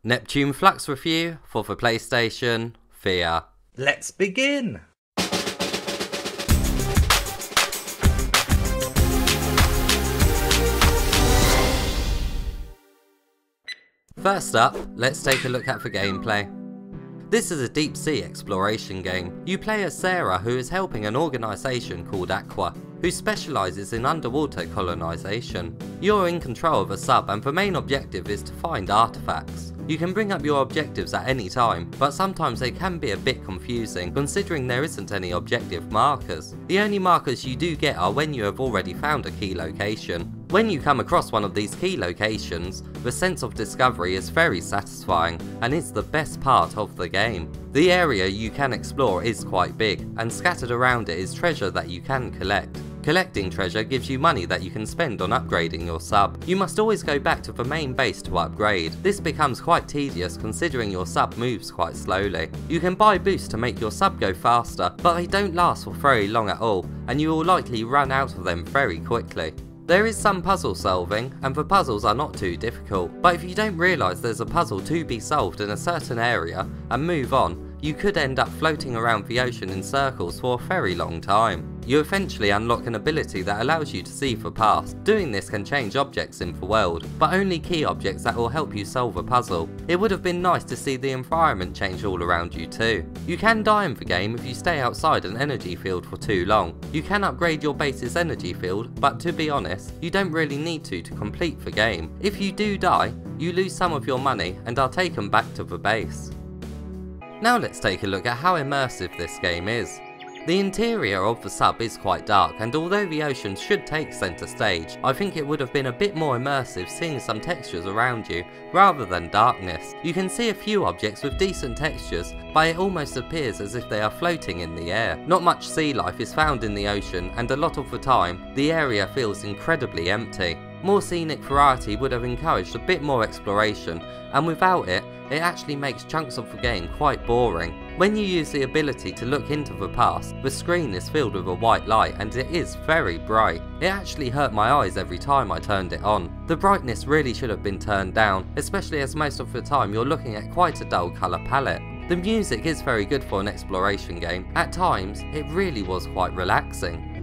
Neptune Flux review for the PlayStation VR. Let's begin! First up, let's take a look at the gameplay. This is a deep sea exploration game. You play as Sarah, who is helping an organisation called Aqua, who specialises in underwater colonisation. You're in control of a sub and the main objective is to find artefacts. You can bring up your objectives at any time, but sometimes they can be a bit confusing considering there isn't any objective markers. The only markers you do get are when you have already found a key location. When you come across one of these key locations, the sense of discovery is very satisfying and it's the best part of the game. The area you can explore is quite big, and scattered around it is treasure that you can collect. Collecting treasure gives you money that you can spend on upgrading your sub. You must always go back to the main base to upgrade. This becomes quite tedious considering your sub moves quite slowly. You can buy boosts to make your sub go faster, but they don't last for very long at all, and you will likely run out of them very quickly. There is some puzzle solving, and the puzzles are not too difficult, but if you don't realise there's a puzzle to be solved in a certain area and move on, you could end up floating around the ocean in circles for a very long time. You eventually unlock an ability that allows you to see the past. Doing this can change objects in the world, but only key objects that will help you solve a puzzle. It would have been nice to see the environment change all around you too. You can die in the game if you stay outside an energy field for too long. You can upgrade your base's energy field, but to be honest, you don't really need to complete the game. If you do die, you lose some of your money and are taken back to the base. Now let's take a look at how immersive this game is. The interior of the sub is quite dark, and although the ocean should take centre stage, I think it would have been a bit more immersive seeing some textures around you, rather than darkness. You can see a few objects with decent textures, but it almost appears as if they are floating in the air. Not much sea life is found in the ocean, and a lot of the time, the area feels incredibly empty. More scenic variety would have encouraged a bit more exploration, and without it, it actually makes chunks of the game quite boring. When you use the ability to look into the past, the screen is filled with a white light and it is very bright. It actually hurt my eyes every time I turned it on. The brightness really should have been turned down, especially as most of the time you're looking at quite a dull colour palette. The music is very good for an exploration game. At times, it really was quite relaxing.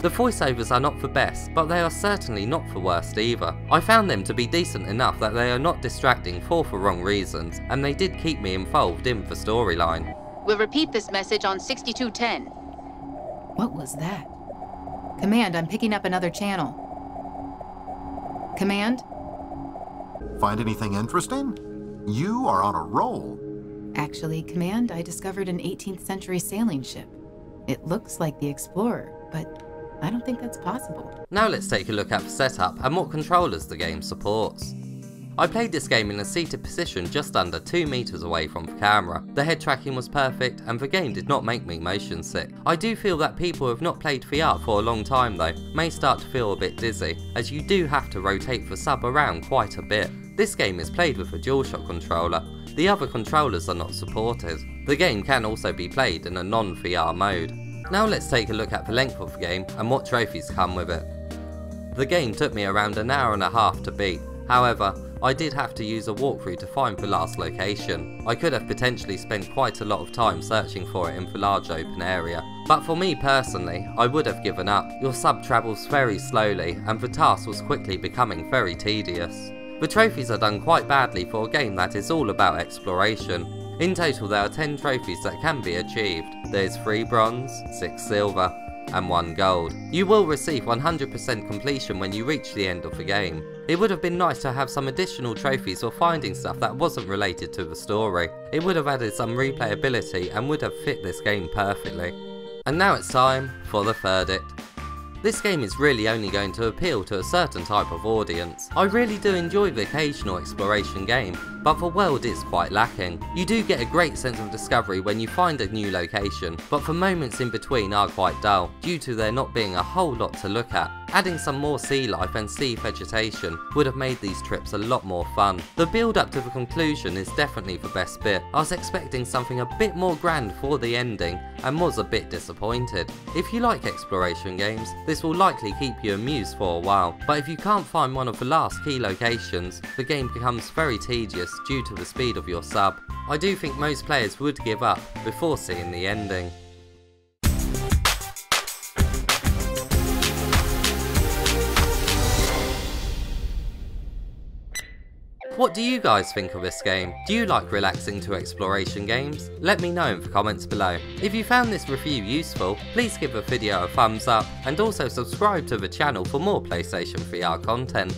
The voiceovers are not the best, but they are certainly not the worst either. I found them to be decent enough that they are not distracting for the wrong reasons, and they did keep me involved in the storyline. We'll repeat this message on 6210. What was that? Command, I'm picking up another channel. Command? Find anything interesting? You are on a roll. Actually, Command, I discovered an 18th century sailing ship. It looks like the Explorer, but I don't think that's possible. Now let's take a look at the setup and what controllers the game supports. I played this game in a seated position just under 2 meters away from the camera. The head tracking was perfect and the game did not make me motion sick. I do feel that people who have not played VR for a long time though may start to feel a bit dizzy, as you do have to rotate the sub around quite a bit. This game is played with a DualShock controller. The other controllers are not supported. The game can also be played in a non-VR mode. Now let's take a look at the length of the game and what trophies come with it. The game took me around an hour and a half to beat. However, I did have to use a walkthrough to find the last location. I could have potentially spent quite a lot of time searching for it in the large open area. But for me personally, I would have given up. Your sub travels very slowly and the task was quickly becoming very tedious. The trophies are done quite badly for a game that is all about exploration. In total there are 10 trophies that can be achieved. There's 3 bronze, 6 silver, and 1 gold. You will receive 100% completion when you reach the end of the game. It would have been nice to have some additional trophies for finding stuff that wasn't related to the story. It would have added some replayability and would have fit this game perfectly. And now it's time for the verdict. This game is really only going to appeal to a certain type of audience. I really do enjoy the occasional exploration game, but the world is quite lacking. You do get a great sense of discovery when you find a new location, but the moments in between are quite dull, due to there not being a whole lot to look at. Adding some more sea life and sea vegetation would have made these trips a lot more fun. The build up to the conclusion is definitely the best bit. I was expecting something a bit more grand for the ending and was a bit disappointed. If you like exploration games, this will likely keep you amused for a while, but if you can't find one of the last key locations, the game becomes very tedious due to the speed of your sub. I do think most players would give up before seeing the ending. What do you guys think of this game? Do you like relaxing to exploration games? Let me know in the comments below. If you found this review useful, please give the video a thumbs up and also subscribe to the channel for more PlayStation VR content.